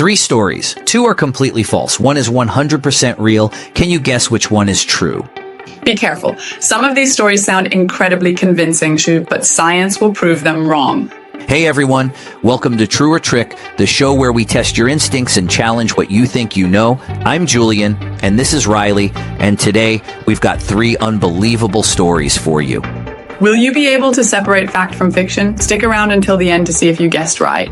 Three stories. Two are completely false. One is 100% real. Can you guess which one is true? Be careful. Some of these stories sound incredibly convincing, Shu, but science will prove them wrong. Hey everyone, welcome to True or Trick, the show where we test your instincts and challenge what you think you know. I'm Julian, and this is Riley, and today we've got three unbelievable stories for you. Will you be able to separate fact from fiction? Stick around until the end to see if you guessed right.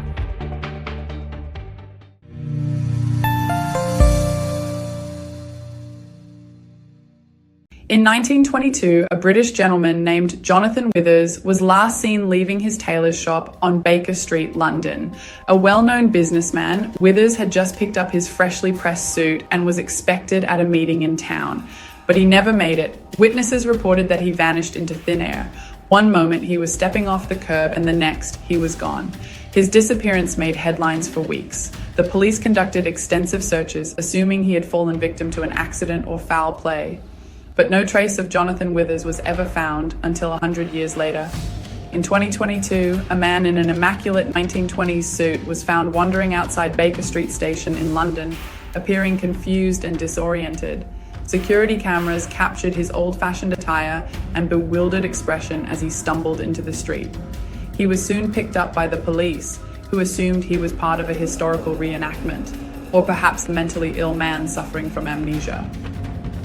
In 1922, a British gentleman named Jonathan Withers was last seen leaving his tailor's shop on Baker Street, London. A well-known businessman, Withers had just picked up his freshly pressed suit and was expected at a meeting in town. But he never made it. Witnesses reported that he vanished into thin air. One moment he was stepping off the curb and the next he was gone. His disappearance made headlines for weeks. The police conducted extensive searches, assuming he had fallen victim to an accident or foul play. But no trace of Jonathan Withers was ever found until 100 years later. In 2022, a man in an immaculate 1920s suit was found wandering outside Baker Street Station in London, appearing confused and disoriented. Security cameras captured his old-fashioned attire and bewildered expression as he stumbled into the street. He was soon picked up by the police, who assumed he was part of a historical reenactment, or perhaps a mentally ill man suffering from amnesia.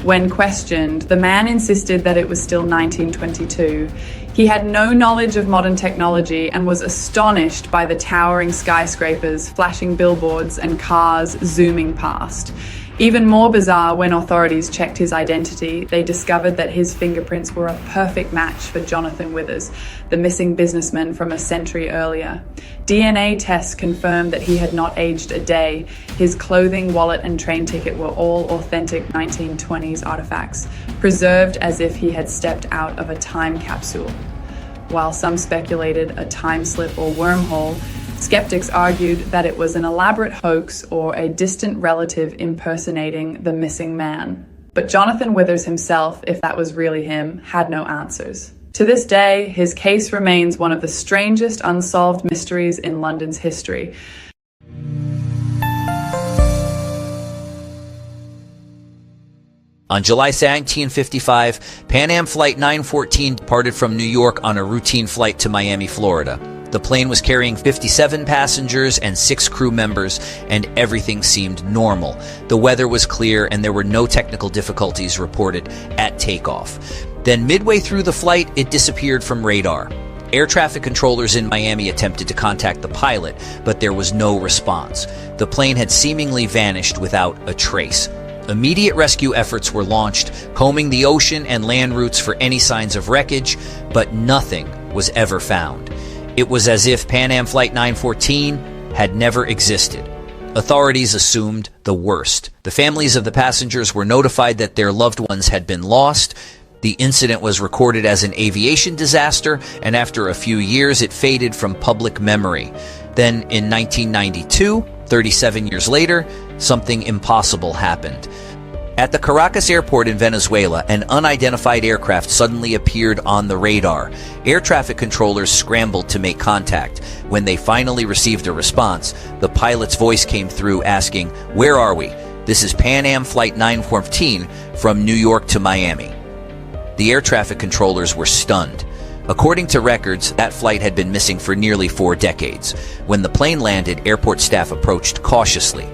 When questioned, the man insisted that it was still 1922. He had no knowledge of modern technology and was astonished by the towering skyscrapers, flashing billboards, and cars zooming past. Even more bizarre, when authorities checked his identity, they discovered that his fingerprints were a perfect match for Jonathan Withers, the missing businessman from a century earlier. DNA tests confirmed that he had not aged a day. His clothing, wallet, and train ticket were all authentic 1920s artifacts, preserved as if he had stepped out of a time capsule. While some speculated a time slip or wormhole, skeptics argued that it was an elaborate hoax or a distant relative impersonating the missing man. But Jonathan Withers himself, if that was really him, had no answers. To this day, his case remains one of the strangest unsolved mysteries in London's history. On July 1955, Pan Am Flight 914 departed from New York on a routine flight to Miami, Florida. The plane was carrying 57 passengers and 6 crew members, and everything seemed normal. The weather was clear, and there were no technical difficulties reported at takeoff. Then midway through the flight, it disappeared from radar. Air traffic controllers in Miami attempted to contact the pilot, but there was no response. The plane had seemingly vanished without a trace. Immediate rescue efforts were launched, combing the ocean and land routes for any signs of wreckage, but nothing was ever found. It was as if Pan Am Flight 914 had never existed. Authorities assumed the worst. The families of the passengers were notified that their loved ones had been lost. The incident was recorded as an aviation disaster, and after a few years, it faded from public memory. Then, in 1992, 37 years later, something impossible happened. At the Caracas airport in Venezuela, an unidentified aircraft suddenly appeared on the radar. Air traffic controllers scrambled to make contact. When they finally received a response, the pilot's voice came through asking, "Where are we? This is Pan Am Flight 914 from New York to Miami." The air traffic controllers were stunned. According to records, that flight had been missing for nearly 4 decades. When the plane landed, airport staff approached cautiously.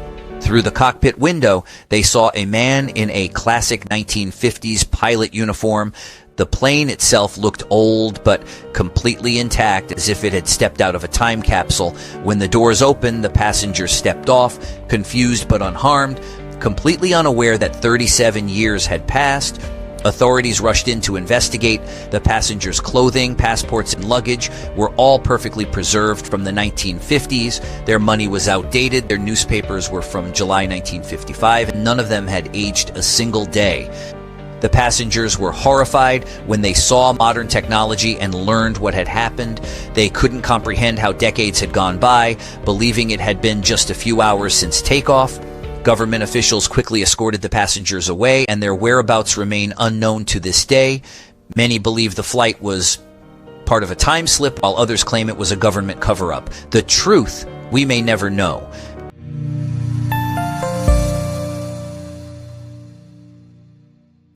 Through the cockpit window, they saw a man in a classic 1950s pilot uniform. The plane itself looked old but completely intact, as if it had stepped out of a time capsule. When the doors opened, the passengers stepped off, confused but unharmed, completely unaware that 37 years had passed. Authorities rushed in to investigate. The passengers' clothing, passports, and luggage were all perfectly preserved from the 1950s. Their money was outdated. Their newspapers were from July 1955, and none of them had aged a single day. The passengers were horrified when they saw modern technology and learned what had happened. They couldn't comprehend how decades had gone by, believing it had been just a few hours since takeoff. Government officials quickly escorted the passengers away, and their whereabouts remain unknown to this day. Many believe the flight was part of a time slip, while others claim it was a government cover-up. The truth we may never know.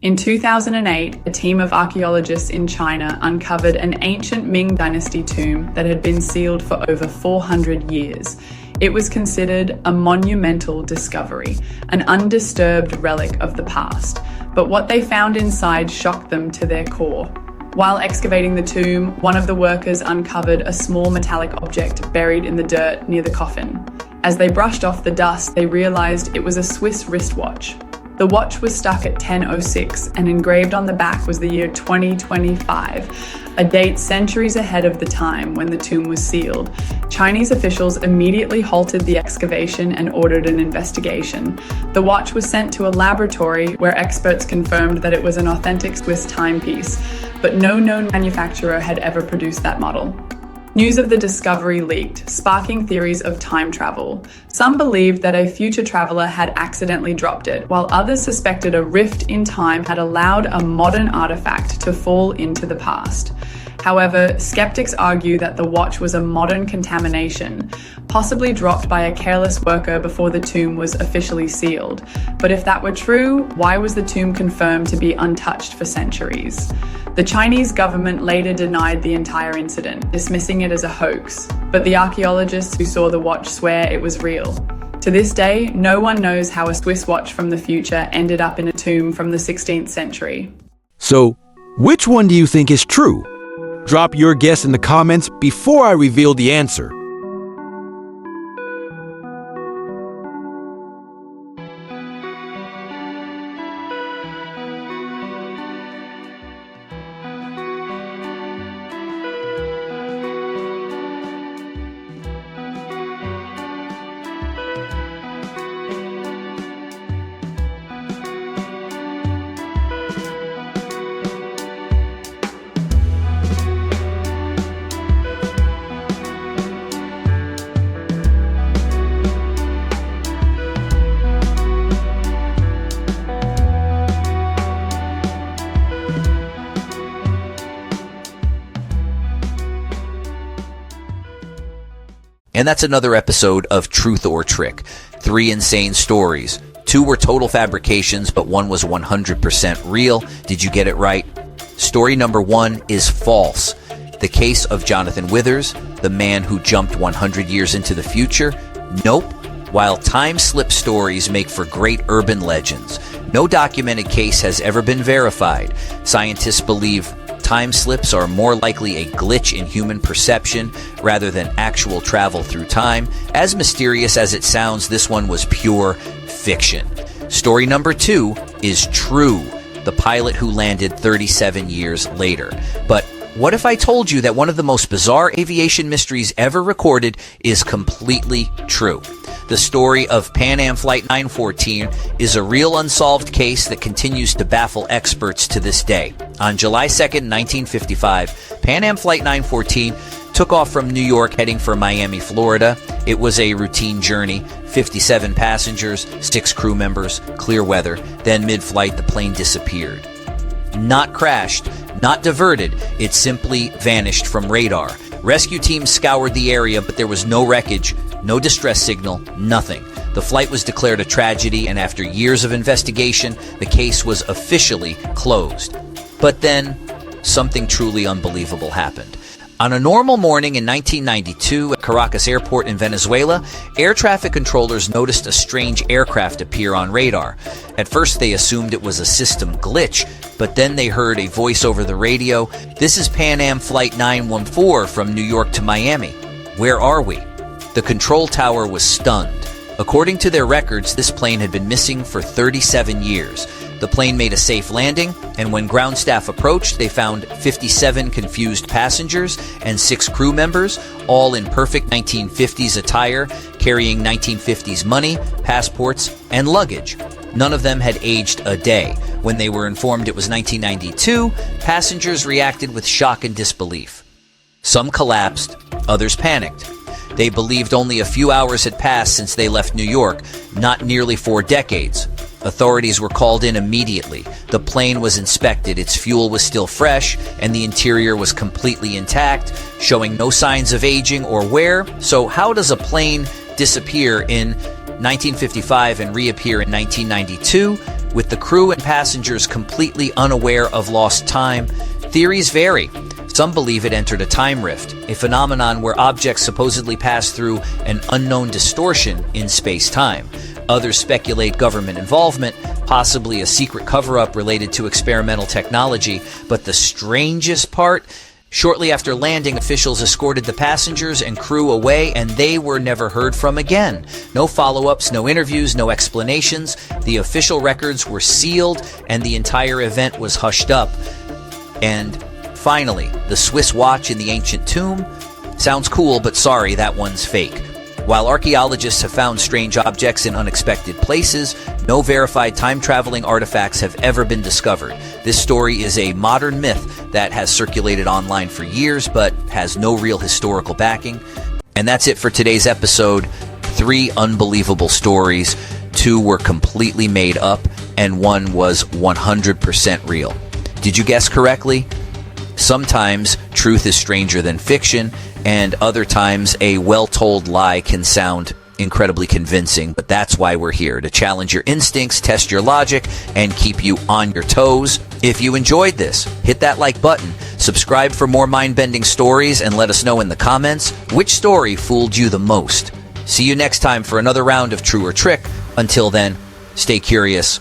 In 2008, a team of archaeologists in China uncovered an ancient Ming Dynasty tomb that had been sealed for over 400 years. It was considered a monumental discovery, an undisturbed relic of the past. But what they found inside shocked them to their core. While excavating the tomb, one of the workers uncovered a small metallic object buried in the dirt near the coffin. As they brushed off the dust, they realized it was a Swiss wristwatch. The watch was stuck at 10:06, and engraved on the back was the year 2025, a date centuries ahead of the time when the tomb was sealed. Chinese officials immediately halted the excavation and ordered an investigation. The watch was sent to a laboratory where experts confirmed that it was an authentic Swiss timepiece, but no known manufacturer had ever produced that model. News of the discovery leaked, sparking theories of time travel. Some believed that a future traveler had accidentally dropped it, while others suspected a rift in time had allowed a modern artifact to fall into the past. However, skeptics argue that the watch was a modern contamination, possibly dropped by a careless worker before the tomb was officially sealed. But if that were true, why was the tomb confirmed to be untouched for centuries? The Chinese government later denied the entire incident, dismissing it as a hoax, but the archaeologists who saw the watch swear it was real. To this day, no one knows how a Swiss watch from the future ended up in a tomb from the 16th century. So, which one do you think is true? Drop your guess in the comments before I reveal the answer. And that's another episode of Truth or Trick. 3 insane stories. 2 were total fabrications, but 1 was 100% real. Did you get it right? Story number 1 is false. The case of Jonathan Withers, the man who jumped 100 years into the future? Nope. While time slip stories make for great urban legends, no documented case has ever been verified. Scientists believe time slips are more likely a glitch in human perception rather than actual travel through time. As mysterious as it sounds, this one was pure fiction. Story number 2 is true. The pilot who landed 37 years later. But what if I told you that one of the most bizarre aviation mysteries ever recorded is completely true? The story of Pan Am Flight 914 is a real unsolved case that continues to baffle experts to this day. On July 2nd, 1955, Pan Am Flight 914 took off from New York heading for Miami, Florida. It was a routine journey, 57 passengers, 6 crew members, clear weather. Then mid-flight, the plane disappeared. Not crashed, not diverted, it simply vanished from radar. Rescue teams scoured the area, but there was no wreckage, no distress signal, nothing. The flight was declared a tragedy, and after years of investigation, the case was officially closed. But then, something truly unbelievable happened. On a normal morning in 1992 at Caracas Airport in Venezuela, air traffic controllers noticed a strange aircraft appear on radar. At first they assumed it was a system glitch, but then they heard a voice over the radio. "This is Pan Am Flight 914 from New York to Miami. Where are we?" The control tower was stunned. According to their records, this plane had been missing for 37 years. The plane made a safe landing, and when ground staff approached, they found 57 confused passengers and 6 crew members, all in perfect 1950s attire, carrying 1950s money, passports, and luggage. None of them had aged a day. When they were informed it was 1992, passengers reacted with shock and disbelief. Some collapsed, others panicked. They believed only a few hours had passed since they left New York, not nearly 4 decades. Authorities were called in immediately. The plane was inspected, its fuel was still fresh, and the interior was completely intact, showing no signs of aging or wear. So how does a plane disappear in 1955 and reappear in 1992? with the crew and passengers completely unaware of lost time? Theories vary. Some believe it entered a time rift, a phenomenon where objects supposedly pass through an unknown distortion in space-time. Others speculate government involvement, possibly a secret cover-up related to experimental technology. But the strangest part, shortly after landing, officials escorted the passengers and crew away, and they were never heard from again. No follow-ups, no interviews, no explanations. The official records were sealed, and the entire event was hushed up. And finally, the Swiss watch in the ancient tomb. Sounds cool, but sorry, that one's fake. While archaeologists have found strange objects in unexpected places, no verified time-traveling artifacts have ever been discovered. This story is a modern myth that has circulated online for years, but has no real historical backing. And that's it for today's episode. 3 unbelievable stories. 2 were completely made up, and 1 was 100% real. Did you guess correctly? Sometimes truth is stranger than fiction, and other times a well-told lie can sound incredibly convincing, but that's why we're here, to challenge your instincts, test your logic, and keep you on your toes. If you enjoyed this, hit that like button, subscribe for more mind-bending stories, and let us know in the comments which story fooled you the most. See you next time for another round of True or Trick. Until then, stay curious,